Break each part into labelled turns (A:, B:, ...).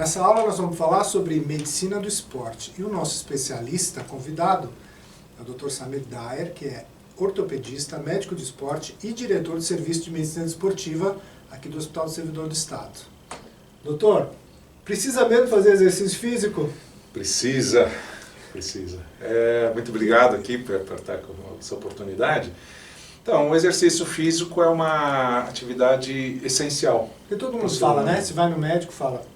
A: Nessa aula nós vamos falar sobre medicina do esporte e o nosso especialista convidado é o Dr. Samir Daher, que é ortopedista, médico de esporte e diretor de serviço de medicina desportiva aqui do Hospital do Servidor do Estado. Doutor, precisa mesmo fazer exercício físico?
B: Precisa. Muito obrigado aqui por estar com essa oportunidade. Então, o exercício físico é uma atividade essencial.
A: Porque todo mundo fala, né? Se vai no médico, fala,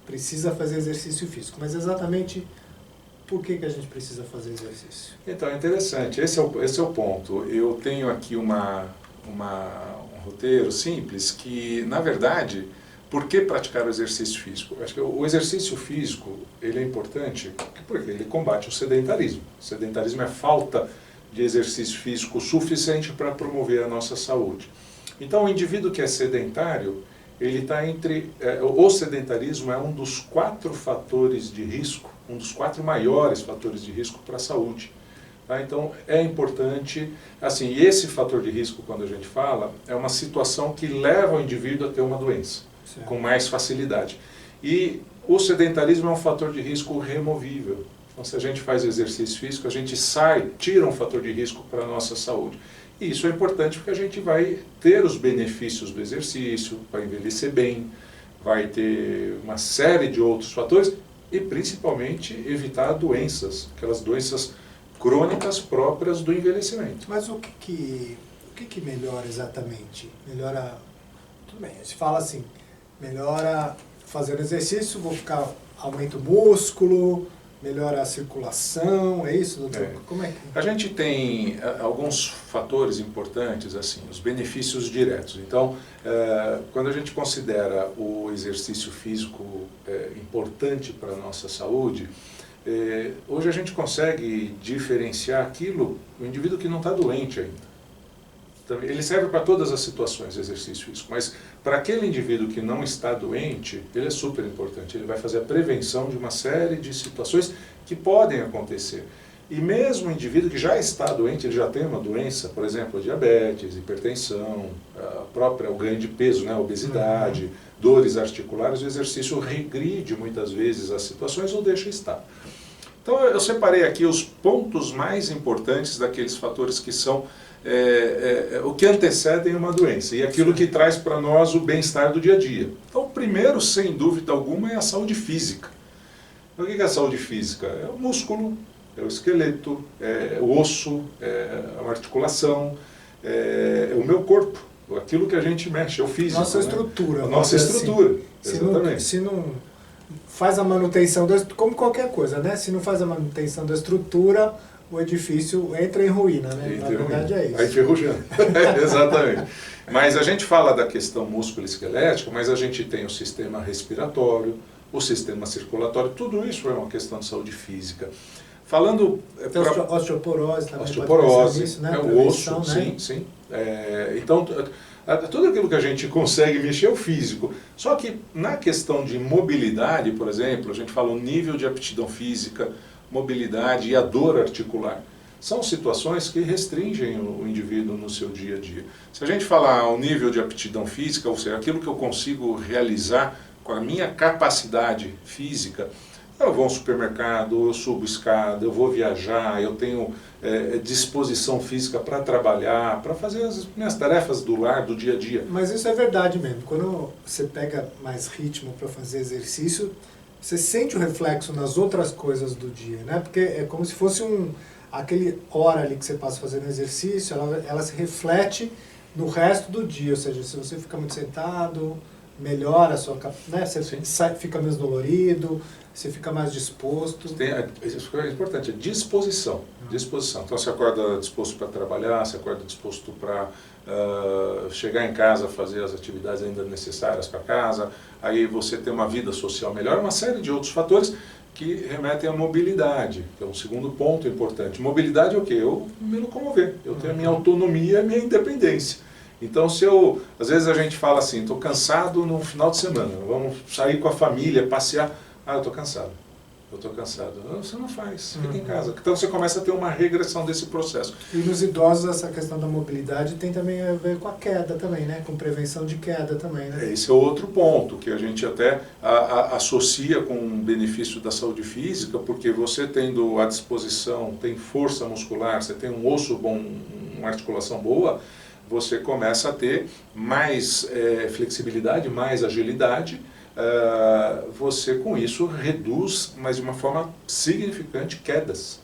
A: precisa fazer exercício físico. Mas exatamente por que a gente precisa fazer exercício?
B: Então, é interessante. Esse é o ponto. Eu tenho aqui um roteiro simples que, na verdade, por que praticar o exercício físico? Eu acho que o exercício físico ele é importante porque ele combate o sedentarismo. O sedentarismo é falta de exercício físico suficiente para promover a nossa saúde. Então, o indivíduo que é sedentário, ele está entre... o sedentarismo é um dos 4 fatores de risco, um dos 4 maiores fatores de risco para a saúde. Tá? Então, é importante... Assim, esse fator de risco, quando a gente fala, é uma situação que leva o indivíduo a ter uma doença, certo, com mais facilidade. E o sedentarismo é um fator de risco removível. Então, se a gente faz exercício físico, a gente tira um fator de risco para a nossa saúde. E isso é importante porque a gente vai ter os benefícios do exercício, vai envelhecer bem, vai ter uma série de outros fatores e, principalmente, evitar doenças, aquelas doenças crônicas próprias do envelhecimento.
A: Mas o que melhora exatamente? Melhora... Tudo bem, a gente fala assim, melhora fazendo exercício, aumenta o músculo... Melhora a circulação, é isso, doutor? Como é que...
B: A gente tem alguns fatores importantes, assim, os benefícios diretos. Então, quando a gente considera o exercício físico importante para a nossa saúde, hoje a gente consegue diferenciar o indivíduo que não está doente ainda. Ele serve para todas as situações de exercício físico, mas para aquele indivíduo que não está doente, ele é super importante. Ele vai fazer a prevenção de uma série de situações que podem acontecer. E mesmo o indivíduo que já está doente, ele já tem uma doença, por exemplo, diabetes, hipertensão, o ganho de peso, né, obesidade, dores articulares, o exercício regride muitas vezes as situações ou deixa estar. Então eu separei aqui os pontos mais importantes daqueles fatores que são o que antecedem uma doença e aquilo que traz para nós o bem-estar do dia a dia. Então, o primeiro, sem dúvida alguma, é a saúde física. O que é a saúde física? É o músculo, é o esqueleto, é o osso, é a articulação, é o meu corpo, aquilo que a gente mexe, é o físico.
A: Nossa estrutura.
B: A nossa estrutura,
A: assim,
B: exatamente.
A: Se não faz a manutenção, como qualquer coisa, né? Se não faz a manutenção da estrutura, o edifício entra em ruína, né? Na verdade é isso.
B: Vai enferrujando. Exatamente. Mas a gente fala da questão músculo-esquelética, mas a gente tem o sistema respiratório, o sistema circulatório, tudo isso é uma questão de saúde física. Falando...
A: Tem osteoporose também.
B: Osteoporose,
A: isso, né?
B: O osso, né? Sim. Então, tudo aquilo que a gente consegue mexer é o físico. Só que na questão de mobilidade, por exemplo, a gente fala o nível de aptidão física, mobilidade e a dor articular. São situações que restringem o indivíduo no seu dia a dia. Se a gente falar o nível de aptidão física, ou seja, aquilo que eu consigo realizar com a minha capacidade física, eu vou ao supermercado, eu subo escada, eu vou viajar, eu tenho disposição física para trabalhar, para fazer as minhas tarefas do lar, do dia a dia.
A: Mas isso é verdade mesmo. Quando você pega mais ritmo para fazer exercício, você sente o reflexo nas outras coisas do dia, né? Porque é como se fosse aquele hora ali que você passa fazendo exercício, ela se reflete no resto do dia, ou seja, se você fica muito sentado, melhora a sua, né? Você fica menos dolorido, você fica mais disposto.
B: Isso é importante, é disposição. Disposição. Então você acorda disposto para trabalhar, você acorda disposto para chegar em casa, fazer as atividades ainda necessárias para casa, aí você tem uma vida social melhor, uma série de outros fatores que remetem à mobilidade, que é um segundo ponto importante. Mobilidade é o quê? Eu me locomover, eu tenho a minha autonomia e a minha independência. Então, às vezes a gente fala assim, estou cansado no final de semana, vamos sair com a família, passear, eu estou cansado. eu estou cansado. Não, você não faz, fica em casa. Então você começa a ter uma regressão desse processo.
A: E nos idosos essa questão da mobilidade tem também a ver com a queda também, né? Com prevenção de queda também, né?
B: Esse é outro ponto que a gente até associa com o benefício da saúde física, porque você tendo à disposição, tem força muscular, você tem um osso bom, uma articulação boa, você começa a ter mais flexibilidade, mais agilidade. Você com isso reduz, mas de uma forma significante, quedas.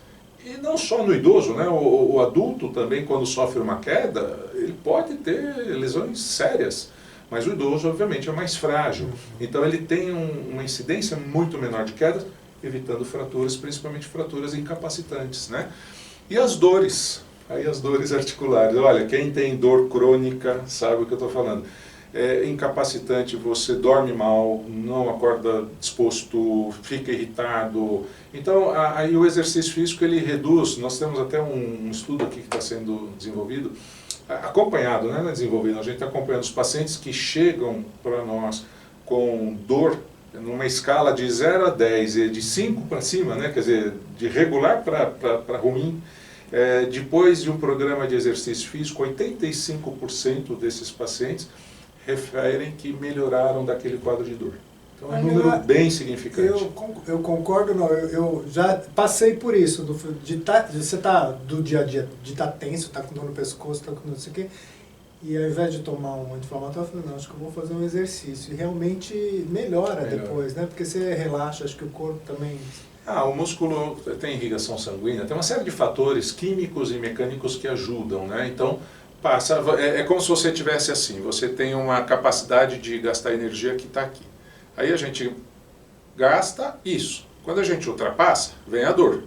B: E não só no idoso, né? O adulto também, quando sofre uma queda, ele pode ter lesões sérias, mas o idoso obviamente é mais frágil. Então ele tem uma incidência muito menor de quedas, evitando fraturas, principalmente fraturas incapacitantes, né? E as dores, aí as dores articulares. Olha, quem tem dor crônica sabe o que eu estou falando. É incapacitante, você dorme mal, não acorda disposto, fica irritado. Então, aí o exercício físico ele reduz. Nós temos até um estudo aqui que está sendo desenvolvido, acompanhado, né, não é desenvolvido, a gente está acompanhando os pacientes que chegam para nós com dor numa escala de 0 a 10, e de 5 para cima, né, quer dizer, de regular para ruim. Depois de um programa de exercício físico, 85% desses pacientes referem que melhoraram daquele quadro de dor. Então é um número bem significante.
A: Eu concordo, não, eu já passei por isso, de você tá do dia a dia, de estar tenso, tá com dor no pescoço, tá com não sei o quê, e ao invés de tomar um anti-inflamatório, eu falei, não, acho que eu vou fazer um exercício, e realmente melhora depois, né, porque você relaxa, acho que o corpo também...
B: O músculo tem irrigação sanguínea, tem uma série de fatores químicos e mecânicos que ajudam, né, então... É como se você tivesse assim, você tem uma capacidade de gastar energia que está aqui. Aí a gente gasta isso. Quando a gente ultrapassa, vem a dor.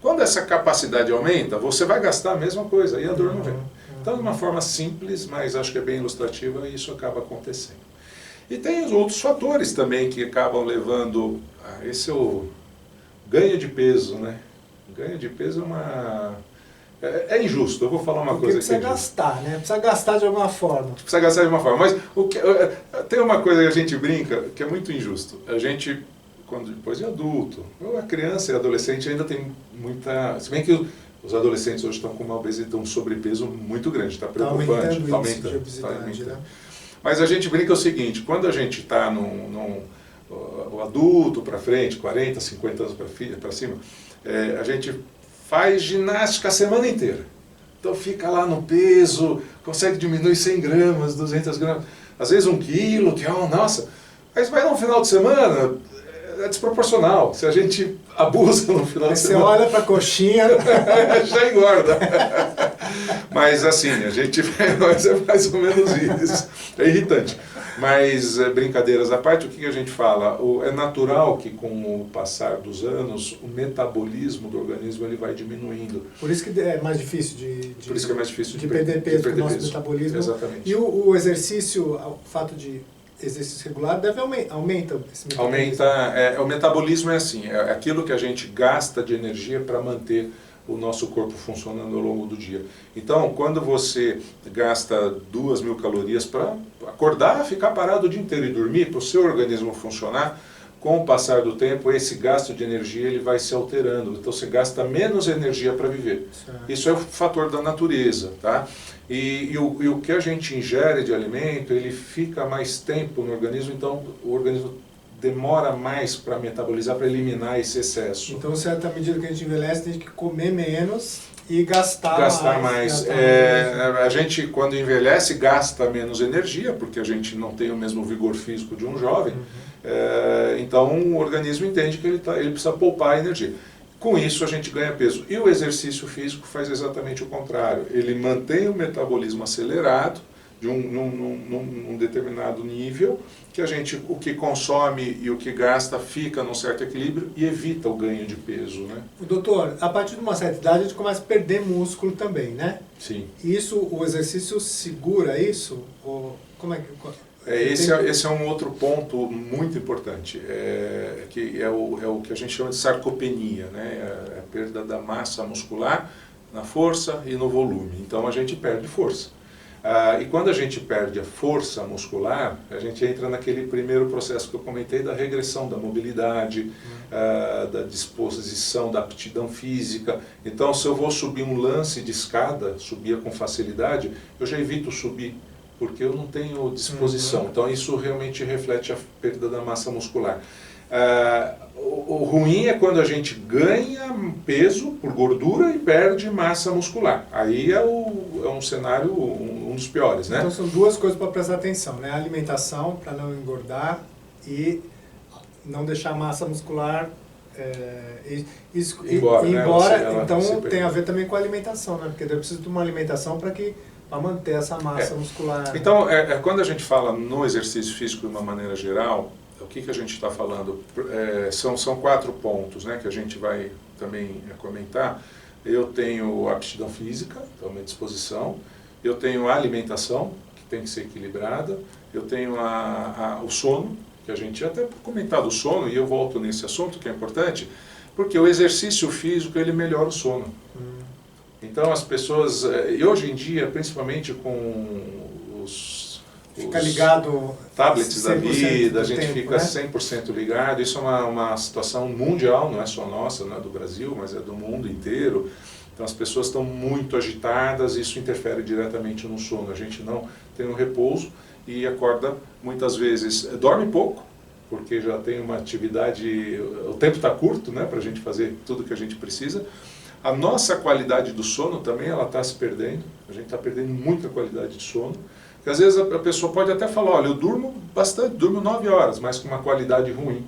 B: Quando essa capacidade aumenta, você vai gastar a mesma coisa e a dor não vem. Então, de uma forma simples, mas acho que é bem ilustrativa, isso acaba acontecendo. E tem os outros fatores também que acabam levando... esse é o ganho de peso, né? Ganho de peso é uma... É injusto, eu vou falar uma coisa aqui.
A: Porque precisa gastar, né? Precisa gastar de alguma forma.
B: Precisa gastar de uma forma. Mas tem uma coisa que a gente brinca que é muito injusto. A gente, depois de adulto, a criança e adolescente ainda tem muita... Se bem que os adolescentes hoje estão com uma obesidade, um sobrepeso muito grande, está preocupante. Está aumentando. Né? Mas a gente brinca o seguinte, quando a gente está o adulto para frente, 40, 50 anos para cima, a gente... faz ginástica a semana inteira. Então fica lá no peso, consegue diminuir 100 gramas, 200 gramas, às vezes 1 quilo, que nossa. Mas vai no final de semana, é desproporcional. Se a gente abusa no final de semana...
A: Você olha para a coxinha...
B: já engorda. Mas assim, a gente é mais ou menos isso. É irritante. Mas, brincadeiras à parte, o que a gente fala? É natural que com o passar dos anos, o metabolismo do organismo ele vai diminuindo.
A: Por isso que é mais difícil
B: Por isso que é mais difícil
A: de perder peso com o nosso metabolismo.
B: Exatamente.
A: E o exercício, o fato de exercício regular, aumenta esse metabolismo?
B: O metabolismo é assim, é aquilo que a gente gasta de energia para manter o nosso corpo funcionando ao longo do dia. Então, quando você gasta 2.000 calorias para acordar, ficar parado o dia inteiro e dormir, para o seu organismo funcionar, com o passar do tempo, esse gasto de energia ele vai se alterando. Então, você gasta menos energia para viver. Certo. Isso é o fator da natureza, tá? E o que a gente ingere de alimento, ele fica mais tempo no organismo, então o organismo demora mais para metabolizar, para eliminar esse excesso.
A: Então, certa medida que a gente envelhece, tem que comer menos e gastar mais.
B: A gente, quando envelhece, gasta menos energia, porque a gente não tem o mesmo vigor físico de um jovem. Então, o organismo entende que ele precisa poupar energia. Com isso, a gente ganha peso. E o exercício físico faz exatamente o contrário. Ele mantém o metabolismo acelerado, num determinado nível, que o que consome e o que gasta fica num certo equilíbrio e evita o ganho de peso, né?
A: Doutor, a partir de uma certa idade a gente começa a perder músculo também, né?
B: Sim.
A: Isso, o exercício segura isso? Ou como é que...
B: Esse é um outro ponto muito importante, que é o que a gente chama de sarcopenia, né? É a perda da massa muscular na força e no volume. Então a gente perde força. E quando a gente perde a força muscular, a gente entra naquele primeiro processo que eu comentei da regressão da mobilidade, da disposição, da aptidão física. Então, se eu vou subir um lance de escada, subir com facilidade, eu já evito subir, porque eu não tenho disposição. Então, isso realmente reflete a perda da massa muscular. O ruim é quando a gente ganha peso por gordura e perde massa muscular. Aí é um cenário, um dos piores, né?
A: Então são duas coisas para prestar atenção, né? A alimentação, para não engordar, e não deixar massa muscular
B: embora, né?
A: Então tem a ver também com a alimentação, né? Porque eu preciso de uma alimentação para manter essa massa muscular.
B: Então, quando a gente fala no exercício físico de uma maneira geral, o que a gente está falando? São 4 pontos, né, que a gente vai também comentar. Eu tenho a aptidão física, então a minha disposição. Eu tenho a alimentação, que tem que ser equilibrada. Eu tenho o sono, que a gente até comentado o sono, e eu volto nesse assunto que é importante, porque o exercício físico ele melhora o sono. Então as pessoas, e hoje em dia, principalmente com
A: fica ligado
B: tablets da vida, a gente
A: tempo,
B: fica,
A: né?
B: 100% ligado. Isso é uma situação mundial, não é só nossa, não é do Brasil, mas é do mundo inteiro. Então as pessoas estão muito agitadas, isso interfere diretamente no sono. A gente não tem um repouso e acorda muitas vezes, dorme pouco, porque já tem uma atividade, o tempo está curto, né, para a gente fazer tudo que a gente precisa. A nossa qualidade do sono também ela está se perdendo, a gente está perdendo muita qualidade de sono. Porque às vezes a pessoa pode até falar, olha, eu durmo bastante, durmo 9 horas, mas com uma qualidade ruim.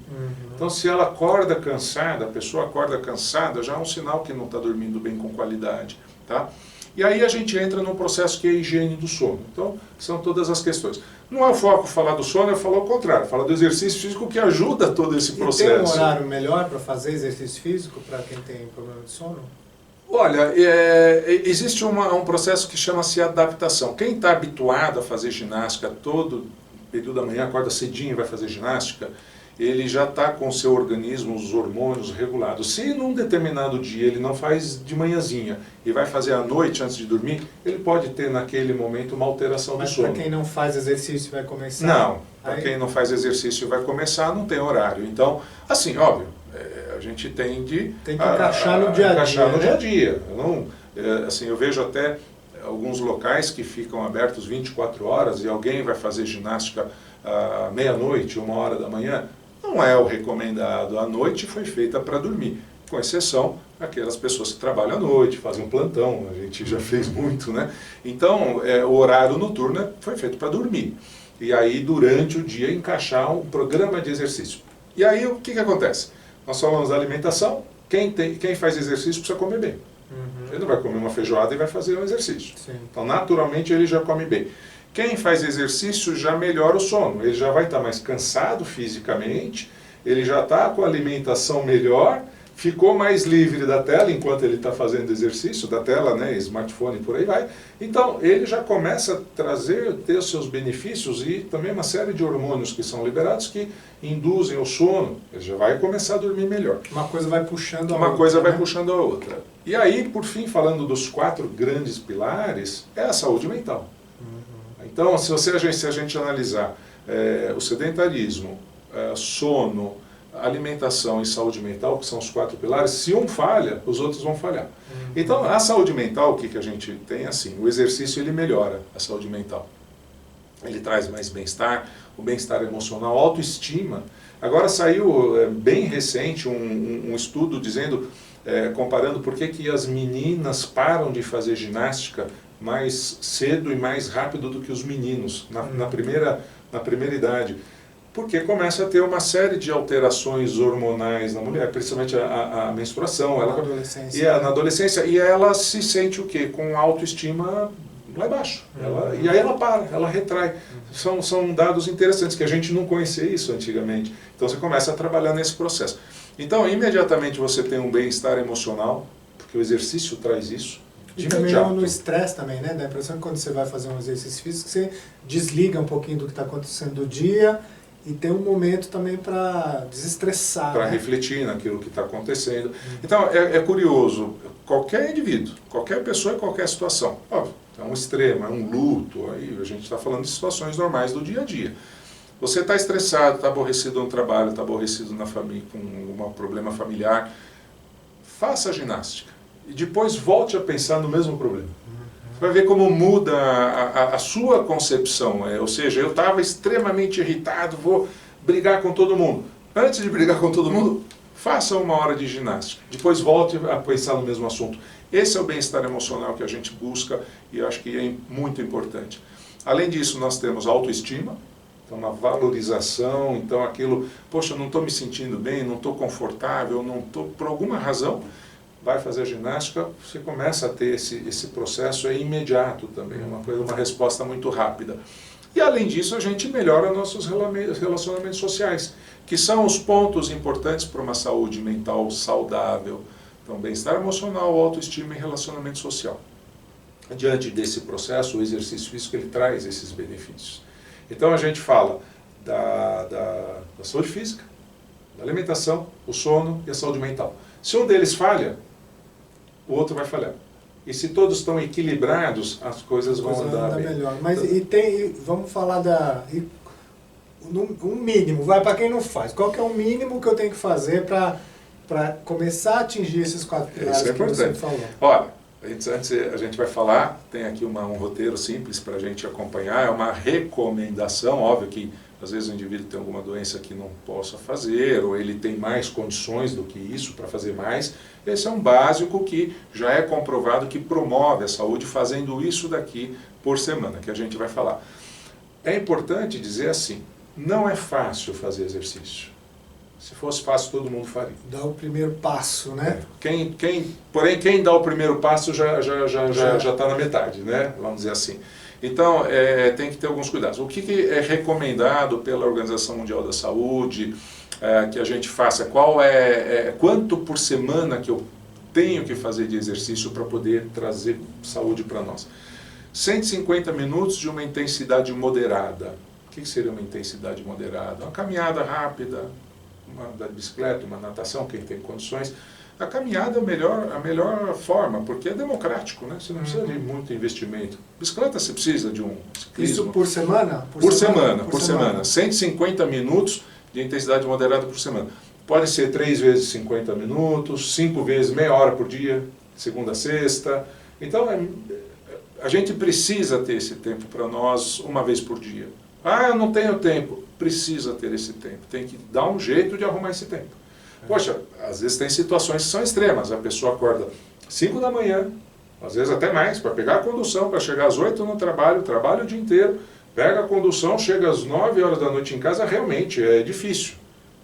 B: Então se ela acorda cansada, a pessoa acorda cansada, já é um sinal que não está dormindo bem com qualidade. Tá? E aí a gente entra num processo que é a higiene do sono. Então são todas as questões. Não é o foco falar do sono, eu falo ao contrário, falar do exercício físico que ajuda todo esse processo.
A: E tem um horário melhor para fazer exercício físico para quem tem problema de sono?
B: Olha, existe um processo que chama-se adaptação. Quem está habituado a fazer ginástica todo período da manhã, acorda cedinho e vai fazer ginástica, ele já está com o seu organismo, os hormônios regulados. Se num determinado dia ele não faz de manhãzinha e vai fazer à noite antes de dormir, ele pode ter naquele momento uma alteração do sono.
A: Mas para quem não faz exercício vai começar?
B: Não, para quem não faz exercício vai começar, não tem horário. Então, assim, óbvio, a gente tem que
A: encaixar no dia a dia.
B: Encaixar no dia a dia. Eu vejo até alguns locais que ficam abertos 24 horas e alguém vai fazer ginástica à meia-noite, 1h da manhã. Não é o recomendado. A noite foi feita para dormir, com exceção daquelas pessoas que trabalham à noite, fazem um plantão, a gente já fez muito, né? Então, o horário noturno foi feito para dormir. E aí, durante o dia, encaixar um programa de exercício. E aí, o que acontece? Nós falamos da alimentação, quem faz exercício precisa comer bem. Ele não vai comer uma feijoada e vai fazer um exercício.
A: Sim.
B: Então, naturalmente, ele já come bem. Quem faz exercício já melhora o sono, ele já vai estar mais cansado fisicamente, ele já está com a alimentação melhor, ficou mais livre da tela enquanto ele está fazendo exercício, da tela, né, smartphone, por aí vai. Então, ele já começa a ter os seus benefícios e também uma série de hormônios que são liberados que induzem o sono, ele já vai começar a dormir melhor.
A: Uma coisa vai puxando a outra.
B: Uma coisa vai puxando a outra. E aí, por fim, falando dos 4 grandes pilares, é a saúde mental. Então, se a gente analisar o sedentarismo, sono, alimentação e saúde mental, que são os 4 pilares, se um falha, os outros vão falhar. Então, a saúde mental, o que a gente tem assim? O exercício ele melhora a saúde mental. Ele traz mais bem-estar, o bem-estar emocional, autoestima. Agora saiu bem recente um estudo dizendo, comparando por que as meninas param de fazer ginástica mais cedo e mais rápido do que os meninos, na primeira idade. Porque começa a ter uma série de alterações hormonais na mulher, principalmente a menstruação. Na adolescência. E ela se sente o quê? Com autoestima lá embaixo. E aí ela para, ela retrai. São dados interessantes, que a gente não conhecia isso antigamente. Então você começa a trabalhar nesse processo. Então, imediatamente você tem um bem-estar emocional, porque o exercício traz isso.
A: E também no estresse também, né? Dá a impressão que quando você vai fazer um exercício físico, você desliga um pouquinho do que está acontecendo do dia e tem um momento também para desestressar.
B: Para refletir naquilo que está acontecendo. Então, é curioso, qualquer indivíduo, qualquer pessoa em qualquer situação. Óbvio, é um extremo, é um luto, aí a gente está falando de situações normais do dia a dia. Você está estressado, está aborrecido no trabalho, está aborrecido na família, com um problema familiar, faça a ginástica e depois volte a pensar no mesmo problema. Você vai ver como muda a sua concepção, ou seja, eu estava extremamente irritado, vou brigar com todo mundo. Antes de brigar com todo mundo, faça 1 hora de ginástica, depois volte a pensar no mesmo assunto. Esse é o bem-estar emocional que a gente busca e eu acho que é muito importante. Além disso, nós temos autoestima, então uma valorização, então aquilo, poxa, eu não estou me sentindo bem, não estou confortável, não estou, por alguma razão, vai fazer a ginástica, você começa a ter esse processo imediato também, uma resposta muito rápida. E além disso, a gente melhora nossos relacionamentos sociais, que são os pontos importantes para uma saúde mental saudável. Então, bem-estar emocional, autoestima e relacionamento social. Diante desse processo, o exercício físico ele traz esses benefícios. Então, a gente fala da saúde física, da alimentação, o sono e a saúde mental. Se um deles falha, o outro vai falhar. E se todos estão equilibrados, as coisas vão andar bem.
A: Melhor. Mas vamos falar um mínimo, vai para quem não faz. Qual que é o mínimo que eu tenho que fazer para começar a atingir esses 4 pilares que você falou?
B: Olha, antes a gente vai falar, tem aqui um roteiro simples para a gente acompanhar, é uma recomendação, óbvio que às vezes o indivíduo tem alguma doença que não possa fazer, ou ele tem mais condições do que isso para fazer mais. Esse é um básico que já é comprovado que promove a saúde fazendo isso daqui por semana, que a gente vai falar. É importante dizer assim, não é fácil fazer exercício. Se fosse fácil, todo mundo faria.
A: Dá o primeiro passo, né?
B: Porém, quem dá o primeiro passo já está na metade, né? Vamos dizer assim. Então, tem que ter alguns cuidados. O que é recomendado pela Organização Mundial da Saúde que a gente faça? Quanto por semana que eu tenho que fazer de exercício para poder trazer saúde para nós? 150 minutos de uma intensidade moderada. O que seria uma intensidade moderada? Uma caminhada rápida, uma da bicicleta, uma natação, quem tem condições. A caminhada é a melhor forma, porque é democrático, né? Você não precisa de muito investimento. Bicicleta você precisa de um ciclismo.
A: Isso por semana?
B: Por semana. 150 minutos de intensidade moderada por semana. Pode ser 3 vezes 50 minutos, 5 vezes meia hora por dia, segunda a sexta. Então, a gente precisa ter esse tempo para nós uma vez por dia. Ah, eu não tenho tempo. Precisa ter esse tempo. Tem que dar um jeito de arrumar esse tempo. Poxa, às vezes tem situações que são extremas. A pessoa acorda 5 da manhã, às vezes até mais, para pegar a condução, para chegar às 8 no trabalho, trabalha o dia inteiro, pega a condução, chega às 9 horas da noite em casa, realmente é difícil.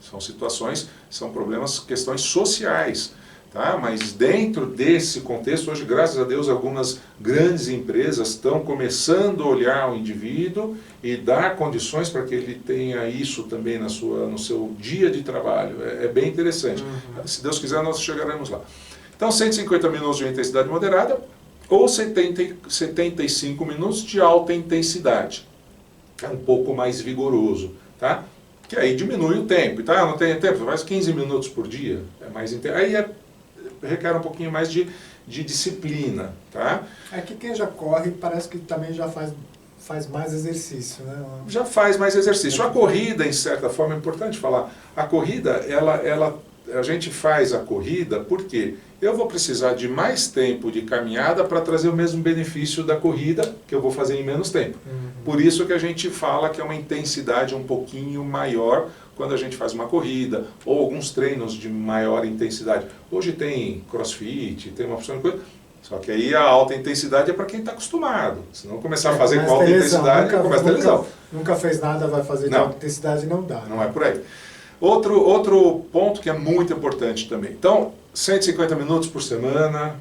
B: São situações, são problemas, questões sociais. Tá? Mas dentro desse contexto, hoje, graças a Deus, algumas grandes empresas estão começando a olhar o indivíduo e dar condições para que ele tenha isso também no seu dia de trabalho. É bem interessante. Se Deus quiser, nós chegaremos lá. Então, 150 minutos de intensidade moderada ou 75 minutos de alta intensidade. É um pouco mais vigoroso, tá? Que aí diminui o tempo. Tá? Não tem tempo, faz 15 minutos por dia. É mais aí requer um pouquinho mais de disciplina, tá?
A: É que quem já corre parece que também já faz mais exercício, né?
B: Já faz mais exercício. A corrida, em certa forma, é importante falar. A corrida, a gente faz a corrida porque eu vou precisar de mais tempo de caminhada para trazer o mesmo benefício da corrida que eu vou fazer em menos tempo. Por isso que a gente fala que é uma intensidade um pouquinho maior quando a gente faz uma corrida, ou alguns treinos de maior intensidade. Hoje tem crossfit, tem uma opção de coisa, só que aí a alta intensidade é para quem está acostumado. Se não começar a fazer com alta intensidade, começa a ter lesão.
A: Nunca fez nada, vai fazer de alta intensidade, não dá.
B: Não é por aí. Outro ponto que é muito importante também. Então, 150 minutos por semana,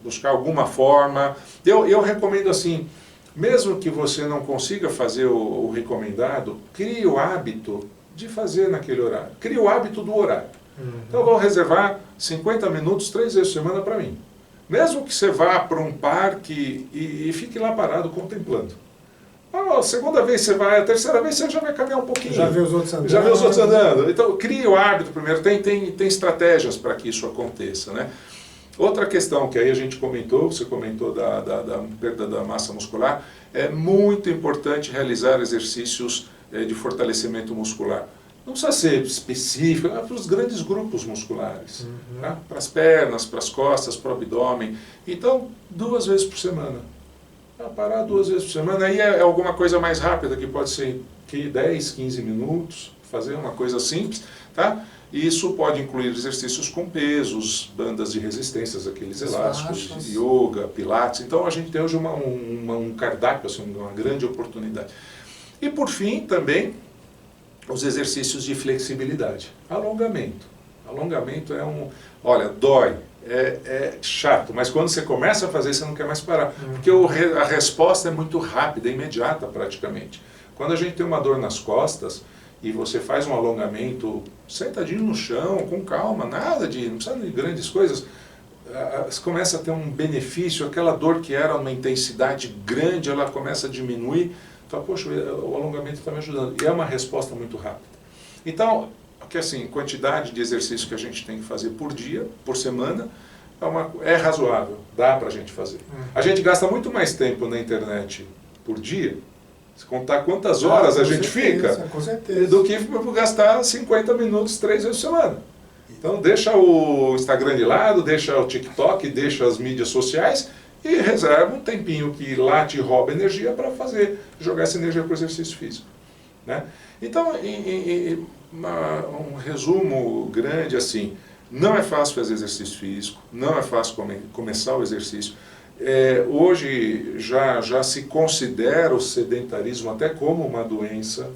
B: buscar alguma forma. Eu recomendo assim, mesmo que você não consiga fazer o recomendado, crie o hábito de fazer naquele horário. Crie o hábito do horário. Então eu vou reservar 50 minutos 3 vezes por semana para mim. Mesmo que você vá para um parque e fique lá parado contemplando. A segunda vez você vai, a terceira vez você já vai caminhar um pouquinho.
A: Já vê os outros andando.
B: Então crie o hábito primeiro. Tem estratégias para que isso aconteça, né? Outra questão que aí a gente comentou, você comentou da perda da massa muscular, é muito importante realizar exercícios de fortalecimento muscular. Não precisa ser específico, é para os grandes grupos musculares, tá? Para as pernas, para as costas, para o abdômen. Então, 2 vezes por semana. Parar 2 vezes por semana, aí é alguma coisa mais rápida, que pode ser 10, 15 minutos, fazer uma coisa simples, tá? E isso pode incluir exercícios com pesos, bandas de resistências, aqueles elásticos, yoga, pilates. Então a gente tem hoje um cardápio, assim, uma grande oportunidade. E por fim, também, os exercícios de flexibilidade. Alongamento. Alongamento é olha, dói, é chato, mas quando você começa a fazer, você não quer mais parar. Porque a resposta é muito rápida, é imediata praticamente. Quando a gente tem uma dor nas costas e você faz um alongamento sentadinho no chão, com calma, não precisa de grandes coisas, você começa a ter um benefício, aquela dor que era uma intensidade grande, ela começa a diminuir. Fala, poxa, o alongamento está me ajudando. E é uma resposta muito rápida. Então, porque assim, quantidade de exercício que a gente tem que fazer por dia, por semana, é razoável, dá para a gente fazer. A gente gasta muito mais tempo na internet por dia, se contar quantas horas a gente fica, do que gastar 50 minutos 3 vezes por semana. Então deixa o Instagram de lado, deixa o TikTok, deixa as mídias sociais e reserva um tempinho que lá te rouba energia para jogar essa energia para o exercício físico, né? Então, um resumo grande assim, não é fácil fazer exercício físico, não é fácil começar o exercício. Hoje já se considera o sedentarismo até como uma doença.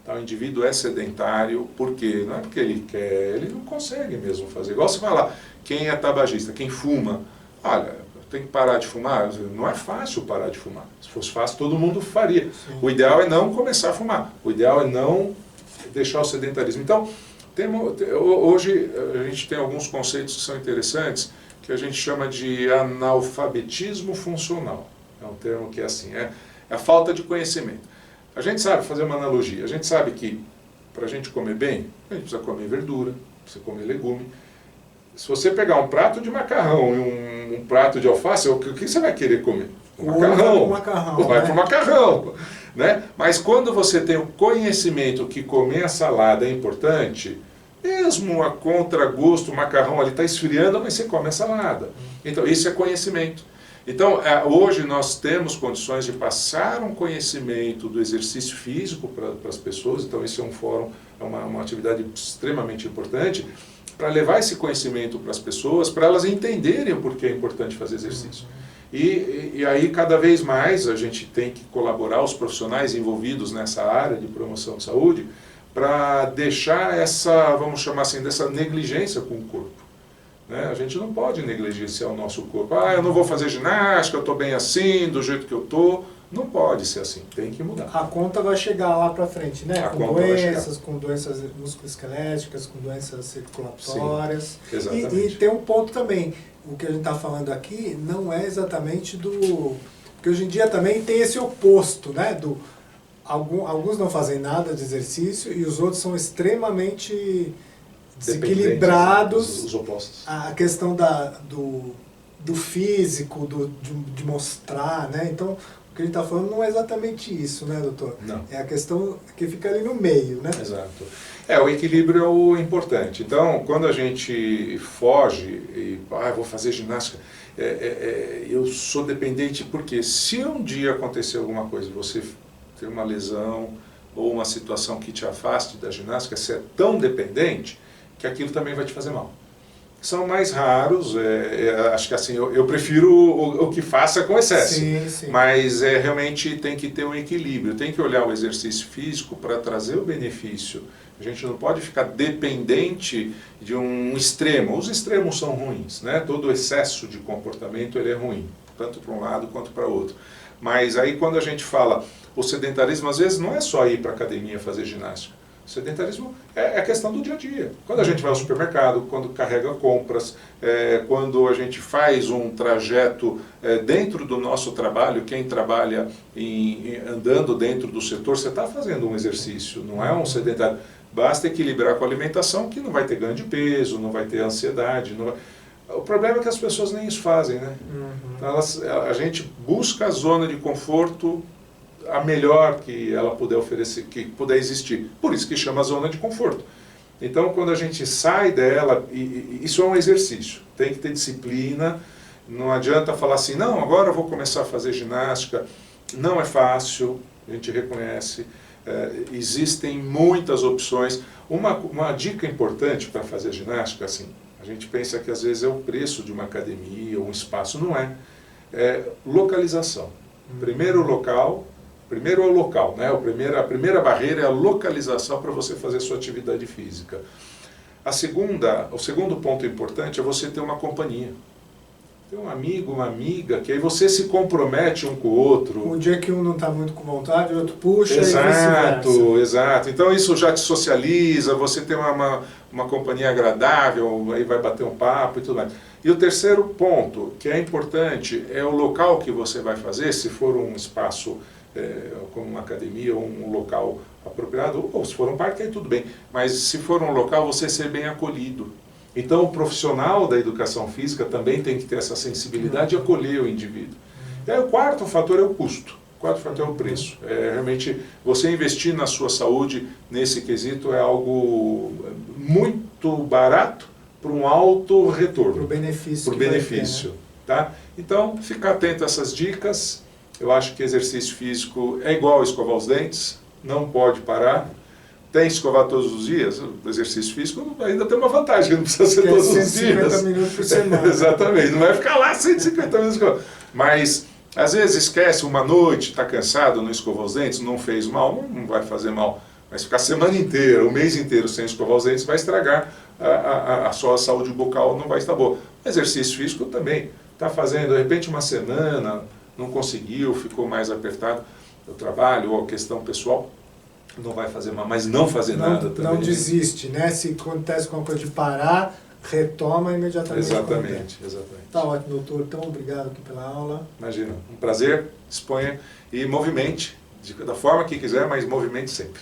B: Tá? O indivíduo é sedentário, por quê? Não é porque ele quer, ele não consegue mesmo fazer. Igual você falar, quem é tabagista, quem fuma, olha, tem que parar de fumar, não é fácil parar de fumar. Se fosse fácil, todo mundo faria. Sim. O ideal é não começar a fumar, o ideal é não deixar o sedentarismo. Então, hoje a gente tem alguns conceitos que são interessantes, que a gente chama de analfabetismo funcional. É um termo que é assim, é a falta de conhecimento. A gente sabe fazer uma analogia, a gente sabe que para a gente comer bem, a gente precisa comer verdura, precisa comer legume. Se você pegar um prato de macarrão e um prato de alface, o que você vai querer comer? Macarrão. Vai para o macarrão. Né? Mas quando você tem o conhecimento que comer a salada é importante, mesmo a contragosto, o macarrão ali está esfriando, mas você come a salada. Então, isso é conhecimento. Então, hoje nós temos condições de passar um conhecimento do exercício físico para as pessoas, então isso é um fórum, é uma atividade extremamente importante, para levar esse conhecimento para as pessoas, para elas entenderem o porquê é importante fazer exercício. E aí, cada vez mais, a gente tem que colaborar, os profissionais envolvidos nessa área de promoção de saúde, para deixar essa, vamos chamar assim, dessa negligência com o corpo. Né? A gente não pode negligenciar o nosso corpo. Eu não vou fazer ginástica, eu estou bem assim, do jeito que eu estou. Não pode ser assim, tem que mudar.
A: A conta vai chegar lá para frente, né? Com doenças musculoesqueléticas, com doenças circulatórias.
B: Sim, exatamente.
A: E tem um ponto também, o que a gente está falando aqui não é exatamente do... Porque hoje em dia também tem esse oposto, né? Alguns não fazem nada de exercício e os outros são extremamente desequilibrados.
B: Os opostos.
A: A questão do físico, de mostrar, né? Então, o que a gente está falando não é exatamente isso, né, doutor?
B: Não.
A: É a questão que fica ali no meio, né?
B: Exato. O equilíbrio é o importante. Então, quando a gente foge e vou fazer ginástica, eu sou dependente porque se um dia acontecer alguma coisa, você ter uma lesão ou uma situação que te afaste da ginástica, você é tão dependente que aquilo também vai te fazer mal. São mais raros, acho que assim, eu prefiro o que faça com excesso,
A: sim.
B: Mas realmente tem que ter um equilíbrio, tem que olhar o exercício físico para trazer o benefício. A gente não pode ficar dependente de um extremo, os extremos são ruins, né? Todo excesso de comportamento ele é ruim, tanto para um lado quanto para o outro. Mas aí quando a gente fala, o sedentarismo às vezes não é só ir para a academia fazer ginástica. O sedentarismo é a questão do dia a dia. Quando a gente vai ao supermercado, quando carrega compras, quando a gente faz um trajeto dentro do nosso trabalho, quem trabalha andando dentro do setor, você está fazendo um exercício, não é um sedentário. Basta equilibrar com a alimentação que não vai ter ganho de peso, não vai ter ansiedade. O problema é que as pessoas nem isso fazem, né? Então a gente busca a zona de conforto a melhor que ela puder oferecer, que puder existir. Por isso que chama zona de conforto. Então, quando a gente sai dela, isso é um exercício, tem que ter disciplina, não adianta falar assim, não, agora eu vou começar a fazer ginástica, não é fácil, a gente reconhece, existem muitas opções. Uma dica importante para fazer ginástica, assim, a gente pensa que às vezes é o preço de uma academia ou um espaço, não é. É localização. Primeiro é o local, né? A primeira barreira é a localização para você fazer sua atividade física. O segundo ponto importante é você ter uma companhia. Ter um amigo, uma amiga, que aí você se compromete um com o outro.
A: Um dia que um não está muito com vontade, o outro puxa
B: Exato, exato. Então isso já te socializa, você tem uma companhia agradável, aí vai bater um papo e tudo mais. E o terceiro ponto, que é importante, é o local que você vai fazer, se for um espaço como uma academia ou um local apropriado, ou se for um parque, aí tudo bem. Mas se for um local, você ser bem acolhido. Então o profissional da educação física também tem que ter essa sensibilidade de acolher o indivíduo. E aí o quarto fator é o custo. O quarto fator é o preço. Realmente, você investir na sua saúde, nesse quesito, é algo muito barato para um alto retorno.
A: Para o benefício.
B: Para o benefício. Ter, né? Tá? Então, ficar atento a essas dicas. Eu acho que exercício físico é igual a escovar os dentes, não pode parar. Tem que escovar todos os dias, o exercício físico ainda tem uma vantagem, que não precisa ser todos os dias.
A: 150 minutos por semana.
B: Exatamente, não vai ficar lá 150 minutos. Mas, às vezes, esquece uma noite, está cansado, não escovou os dentes, não fez mal, não vai fazer mal. Mas ficar a semana inteira, o mês inteiro sem escovar os dentes vai estragar, a sua saúde bucal não vai estar boa. O exercício físico também, está fazendo, de repente, uma semana, não conseguiu, ficou mais apertado o trabalho ou a questão pessoal, não vai fazer mal, mas não fazer nada também.
A: Não desiste, né? Se acontece alguma coisa de parar, retoma imediatamente.
B: Exatamente.
A: Tá ótimo, doutor. Então, obrigado aqui pela aula.
B: Imagina, um prazer, disponha e movimente, da forma que quiser, mas movimente sempre.